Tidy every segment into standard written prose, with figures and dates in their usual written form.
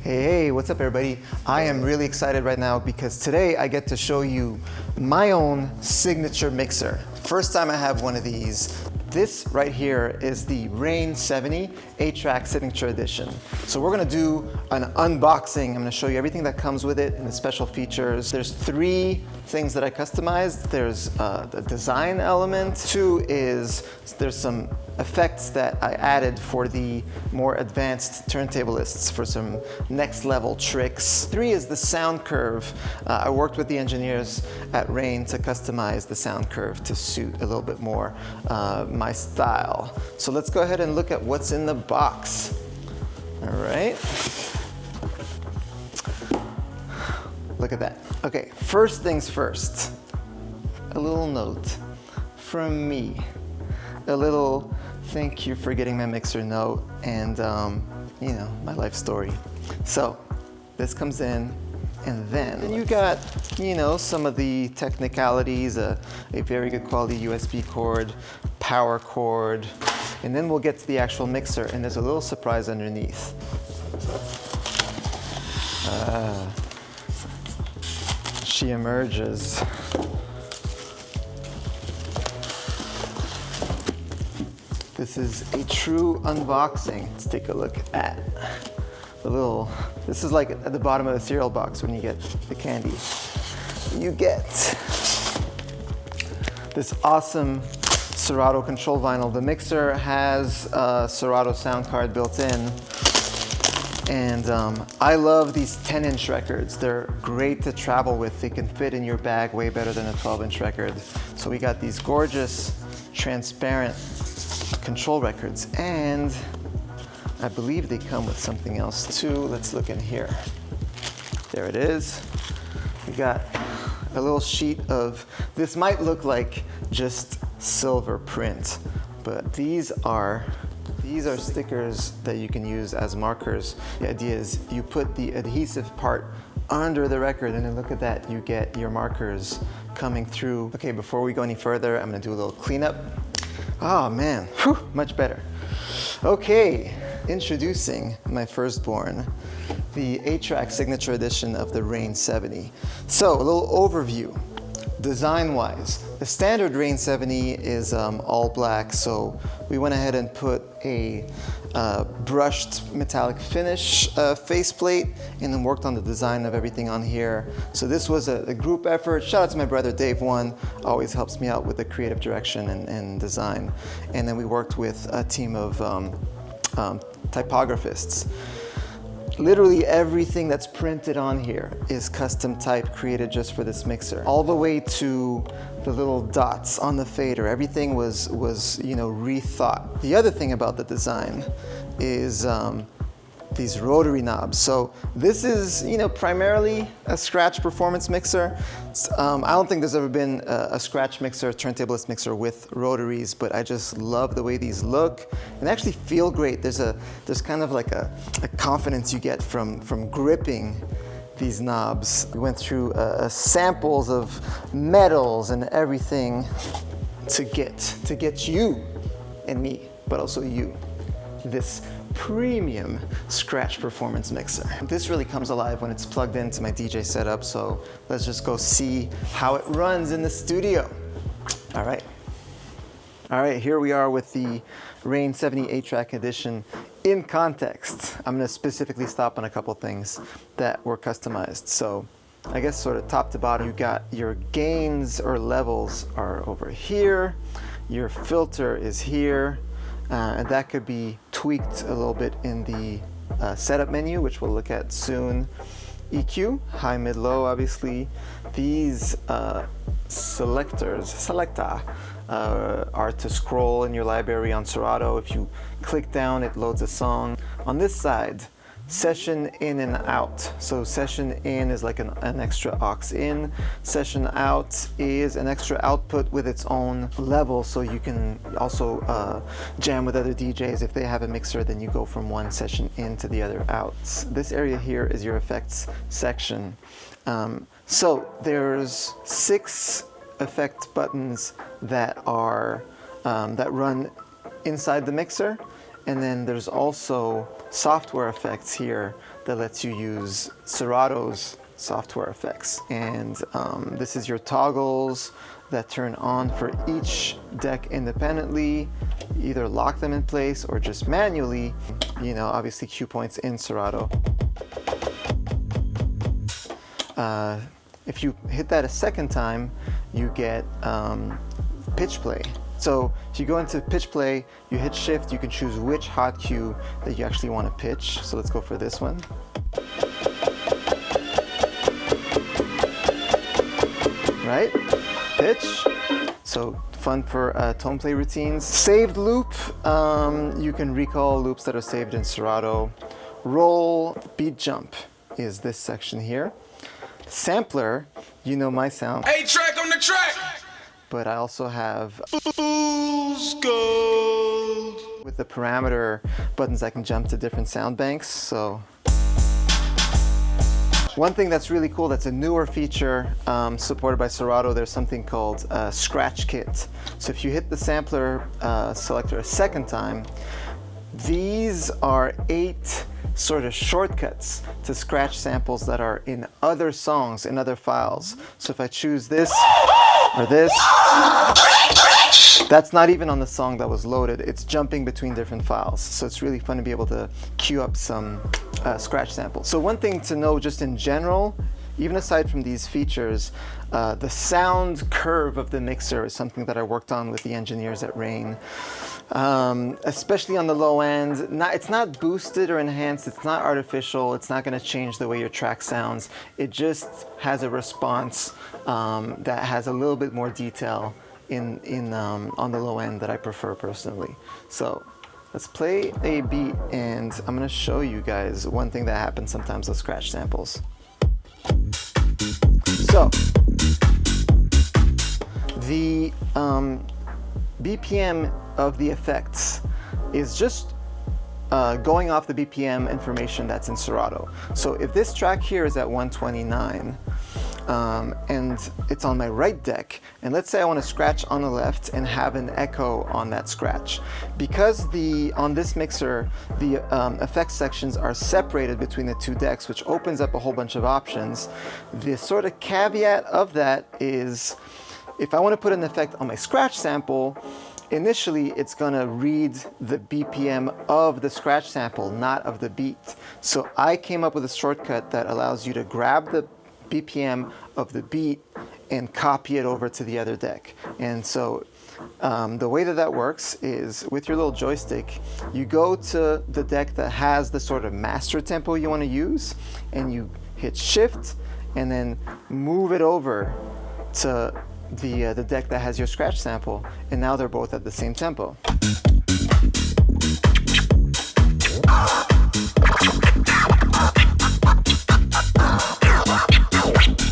Hey, what's up everybody? I am really excited right now because today I get to show you my own signature mixer. First time I have one of these. This right here is the RANE 70 A-Trak Signature Edition. So we're gonna do an unboxing. I'm gonna show you everything that comes with it and the special features. There's 3 things that I customized. There's the design element. 2 is there's some effects that I added for the more advanced turntablists for some next level tricks. 3 is the sound curve. I worked with the engineers at RANE to customize the sound curve to suit a little bit more my style. So let's go ahead and look at what's in the box. All right. Look at that. Okay, first things first, a little note from me. A little thank you for getting my mixer note and, you know, my life story. So this comes in, and then you got, you know, some of the technicalities, a very good quality USB cord, power cord, and then we'll get to the actual mixer, and there's a little surprise underneath. She emerges. This is a true unboxing. Let's take a look at the little, this is like at the bottom of the cereal box when you get the candy. You get this awesome Serato control vinyl. The mixer has a Serato sound card built in. And I love these 10-inch records. They're great to travel with. They can fit in your bag way better than a 12-inch record. So we got these gorgeous, transparent control records, and I believe they come with something else too. Let's look in here. There it is. We got a little sheet of, this might look like just silver print, but these are stickers that you can use as markers. The idea is you put the adhesive part under the record, and then look at that, you get your markers coming through. Okay, before we go any further, I'm gonna do a little cleanup. Oh man, whew, much better. Okay, introducing my firstborn, the A-Trak Signature Edition of the RANE 70. So a little overview. Design-wise, the standard RANE 70 is all black, so we went ahead and put a brushed metallic finish faceplate and then worked on the design of everything on here. So this was a group effort. Shout out to my brother Dave One, always helps me out with the creative direction and design. And then we worked with a team of typographists. Literally everything that's printed on here is custom type created just for this mixer. All the way to the little dots on the fader. Everything was you know, rethought. The other thing about the design is these rotary knobs. So this is, you know, primarily a scratch performance mixer. I don't think there's ever been a scratch mixer, turntablist mixer with rotaries, but I just love the way these look and actually feel great. There's kind of like a confidence you get from gripping these knobs. We went through samples of metals and everything to get you and me, but also you, this premium scratch performance mixer. This really comes alive when it's plugged into my DJ setup, so let's just go see how it runs in the studio. All right, here we are with the RANE 70 A-Trak Edition in context. I'm gonna specifically stop on a couple things that were customized. So I guess sort of top to bottom, you got your gains or levels are over here, your filter is here, and that could be tweaked a little bit in the setup menu, which we'll look at soon. EQ, high, mid, low, obviously. These selecta, are to scroll in your library on Serato. If you click down, it loads a song. On this side, session in and out. So session in is like an extra aux in. Session out is an extra output with its own level, so you can also jam with other DJs. If they have a mixer, then you go from one session in to the other out. This area here is your effects section. So there's 6 effect buttons that are that run inside the mixer, And then there's also software effects here that lets you use Serato's software effects. And this is your toggles that turn on for each deck independently, either lock them in place or just manually, you know, obviously cue points in Serato. If you hit that a second time, you get pitch play. So if you go into pitch play, you hit shift, you can choose which hot cue that you actually want to pitch. So let's go for this one. Right? Pitch. So fun for tone play routines. Saved loop. You can recall loops that are saved in Serato. Roll, beat jump is this section here. Sampler, you know my sound. A-Trak on the track! But I also have Fool's gold. with the parameter buttons I can jump to different sound banks. So one thing that's really cool, that's a newer feature supported by Serato, there's something called Scratch Kit. So if you hit the sampler selector a second time, these are 8 sort of shortcuts to scratch samples that are in other songs, in other files. So if I choose this or this, that's not even on the song that was loaded. It's jumping between different files. So it's really fun to be able to queue up some scratch samples. So one thing to know just in general, even aside from these features, the sound curve of the mixer is something that I worked on with the engineers at RANE. Especially on the low end, it's not boosted or enhanced, it's not artificial, it's not going to change the way your track sounds. It just has a response that has a little bit more detail on the low end that I prefer personally. So let's play a beat and I'm going to show you guys one thing that happens sometimes with scratch samples. So the BPM of the effects is just going off the BPM information that's in Serato. So if this track here is at 129 and it's on my right deck, and let's say I want to scratch on the left and have an echo on that scratch. Because on this mixer, the effects sections are separated between the two decks, which opens up a whole bunch of options. The sort of caveat of that is, if I want to put an effect on my scratch sample, initially it's going to read the BPM of the scratch sample, not of the beat. So I came up with a shortcut that allows you to grab the BPM of the beat and copy it over to the other deck. And so the way that works is with your little joystick, you go to the deck that has the sort of master tempo you want to use, and you hit shift and then move it over to the deck that has your scratch sample, and now they're both at the same tempo.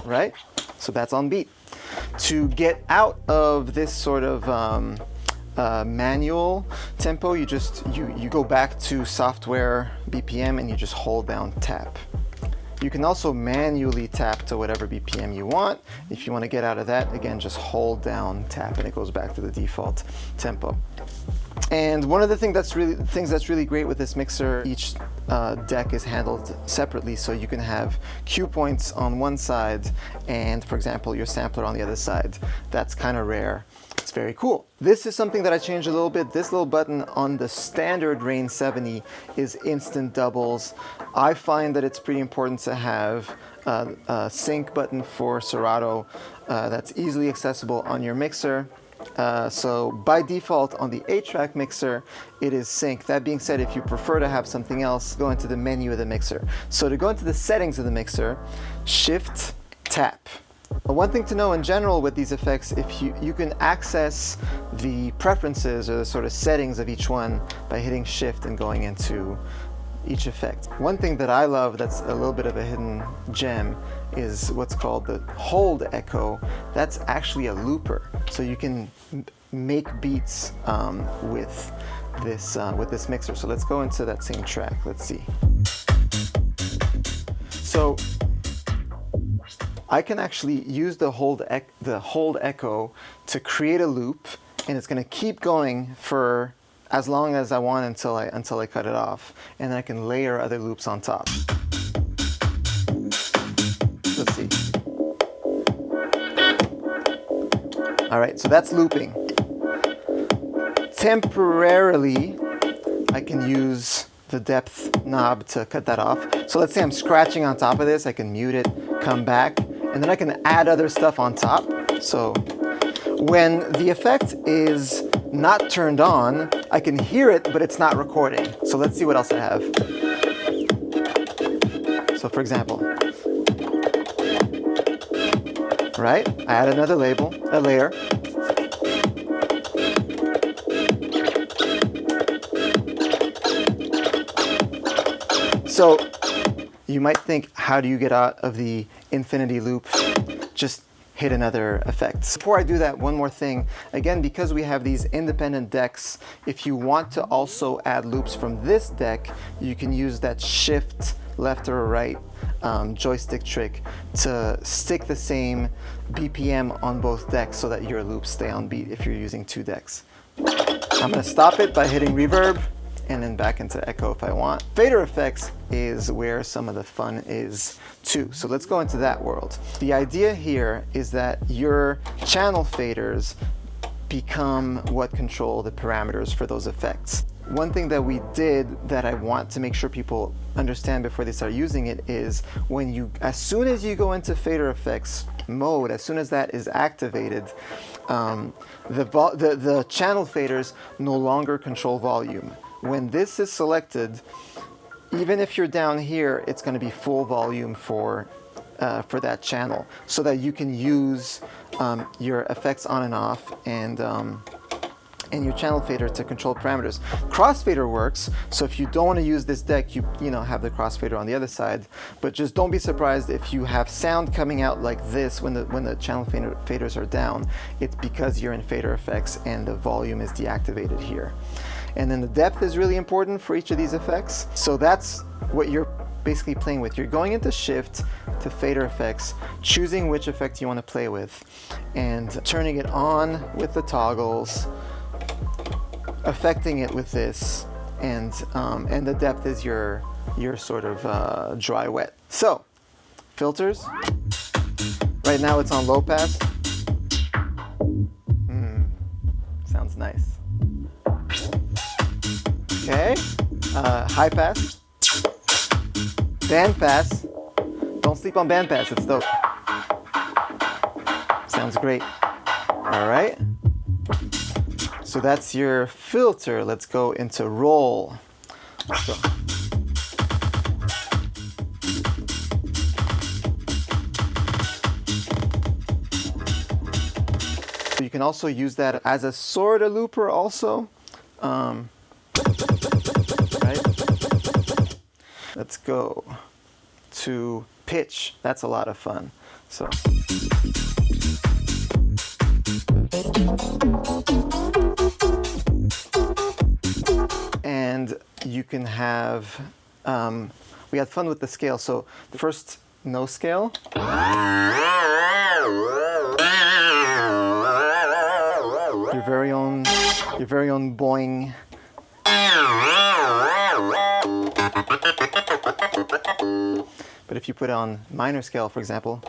Right? So that's on beat. To get out of this sort of manual tempo, you go back to software BPM and you just hold down tap. You can also manually tap to whatever BPM you want. If you want to get out of that, again, just hold down tap and it goes back to the default tempo. And one of the things that's really great with this mixer, each deck is handled separately, so you can have cue points on one side and, for example, your sampler on the other side. That's kind of rare. It's very cool. This is something that I changed a little bit. This little button on the standard RANE 70 is instant doubles. I find that it's pretty important to have a sync button for Serato that's easily accessible on your mixer. So by default on the A-Trak mixer, it is sync. That being said, if you prefer to have something else, go into the menu of the mixer. So to go into the settings of the mixer, shift tap. One thing to know in general with these effects, if you can access the preferences or the sort of settings of each one by hitting shift and going into each effect. One thing that I love that's a little bit of a hidden gem is what's called the hold echo. That's actually a looper. So you can make beats with this mixer. So let's go into that same track. Let's see. So I can actually use the hold echo to create a loop, and it's going to keep going for as long as I want until I cut it off. And then I can layer other loops on top. Let's see. All right, so that's looping. Temporarily, I can use the depth knob to cut that off. So let's say I'm scratching on top of this, I can mute it, come back, and then I can add other stuff on top. So when the effect is not turned on, I can hear it, but it's not recording. So let's see what else I have. So for example, right? I add another layer. So you might think, how do you get out of the infinity loop? Just hit another effect. Before I do that, one more thing. Again, because we have these independent decks, if you want to also add loops from this deck, you can use that shift left or right joystick trick to stick the same BPM on both decks so that your loops stay on beat if you're using two decks. I'm gonna stop it by hitting reverb and then back into echo if I want. Fader effects is where some of the fun is too. So let's go into that world. The idea here is that your channel faders become what control the parameters for those effects. One thing that we did that I want to make sure people understand before they start using it is as soon as you go into fader effects mode, as soon as that is activated, the channel faders no longer control volume. When this is selected, even if you're down here, it's going to be full volume for that channel, so that you can use your effects on and off and your channel fader to control parameters. Crossfader works, so if you don't want to use this deck, you have the crossfader on the other side. But just don't be surprised if you have sound coming out like this when the channel faders are down. It's because you're in fader effects and the volume is deactivated here. And then the depth is really important for each of these effects. So that's what you're basically playing with. You're going into shift to fader effects, choosing which effect you want to play with, and turning it on with the toggles, affecting it with this, and the depth is your sort of dry wet. So filters. Right now it's on low pass. Sounds nice. Okay, high pass, band pass. Don't sleep on band pass, it's dope. Sounds great. All right. So that's your filter. Let's go into roll. So. You can also use that as a sort of looper also. Right? Let's go to pitch. That's a lot of fun. So. And you can have, we had fun with the scale. So the first no scale. Your very own boing. But if you put it on minor scale, for example,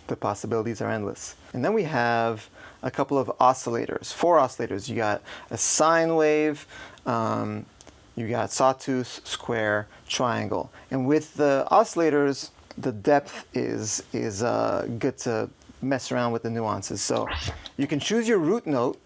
the possibilities are endless. And then we have a couple of oscillators, 4 oscillators. You got a sine wave, you got sawtooth, square, triangle. And with the oscillators, the depth is good to mess around with the nuances. So you can choose your root note,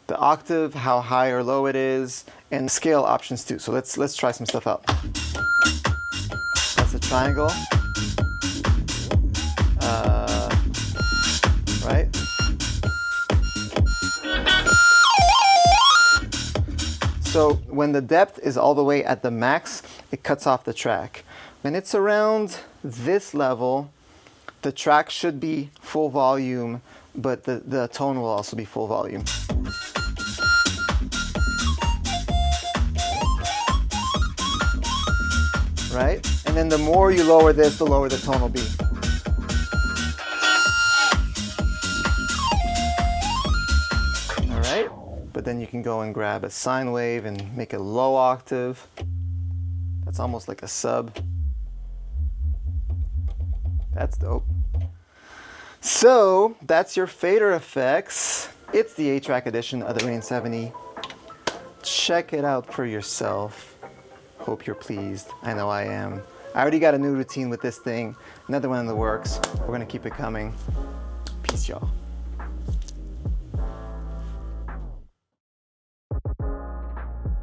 the octave, how high or low it is, and scale options too. So let's try some stuff out. That's a triangle. Right? So when the depth is all the way at the max, it cuts off the track. When it's around this level, the track should be full volume, but the tone will also be full volume. Right? And And then the more you lower this, the lower the tone will be. All right, but then you can go and grab a sine wave and make a low octave. That's almost like a sub. That's dope. So that's your fader effects. It's the A-Trak edition of the RANE 70. Check it out for yourself. Hope you're pleased. I know I am. I already got a new routine with this thing. Another one in the works. We're gonna keep it coming. Peace, y'all.